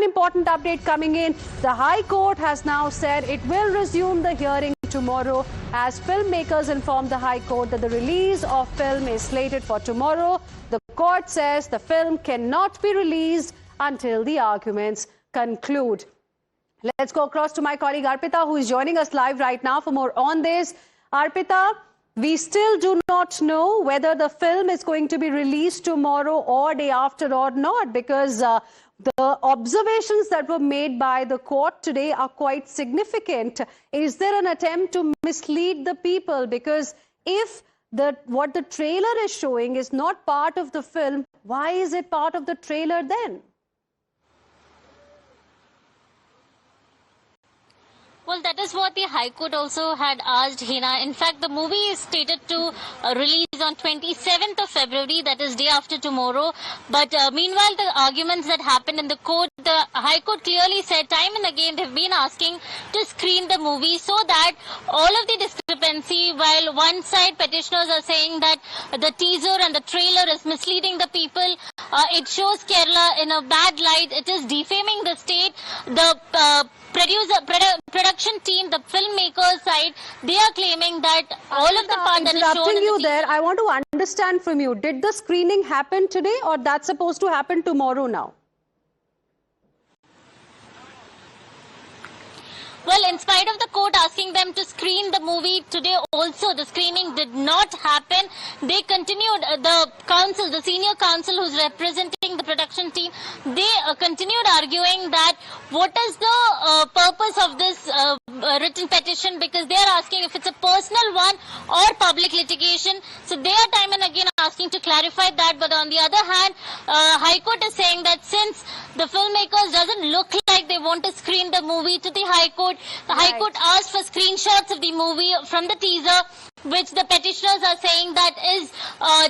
important update coming in. The High Court has now said it will resume the hearing tomorrow as filmmakers informed the High Court that the release of film is slated for tomorrow. The court says the film cannot be released until the arguments conclude. Let's go across to my colleague Arpita, who is joining us live right now for more on this. Arpita, we still do not know whether the film is going to be released tomorrow or day after or not, because the observations that were made by the court today are quite significant. Is there an attempt to mislead the people? Because if what the trailer is showing is not part of the film, why is it part of the trailer then? Well, that is what the High Court also had asked, Hina. In fact, the movie is stated to release on 27th of February, that is day after tomorrow. But meanwhile, the arguments that happened in the court, the High Court clearly said time and again they've been asking to screen the movie so that all of the discrepancy, while one side petitioners are saying that the teaser and the trailer is misleading the people, it shows Kerala in a bad light, it is defaming the state. The production team, the filmmakers side, they are claiming that all of the part that is shown interrupting you there, I want to understand from you, did the screening happen today or that's supposed to happen tomorrow now? Well, in spite of the court asking them to screen the movie today also, the screening did not happen. They continued, the counsel, the senior counsel who's representing the production team, they continued arguing that what is the purpose of this written petition, because they are asking if it's a personal one or public litigation. So they are time and again asking to clarify that. But on the other hand, High Court is saying that since the filmmakers doesn't look like they want to screen the movie to the High Court, the High Court asked for screenshots of the movie from the teaser, which the petitioners are saying that is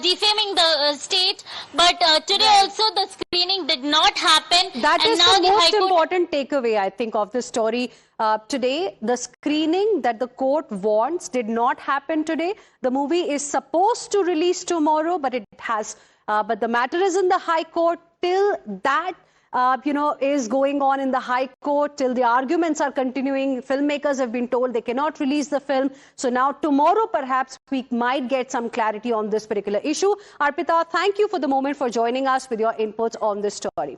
defaming the state. But today also the screening did not happen. That is the most important takeaway, I think, of the story. Today, the screening that the court wants did not happen today. The movie is supposed to release tomorrow, but it has. But the matter is in the High Court till that is going on in the High Court, till the arguments are continuing. Filmmakers have been told they cannot release the film. So now tomorrow, perhaps we might get some clarity on this particular issue. Arpita, thank you for the moment for joining us with your inputs on this story.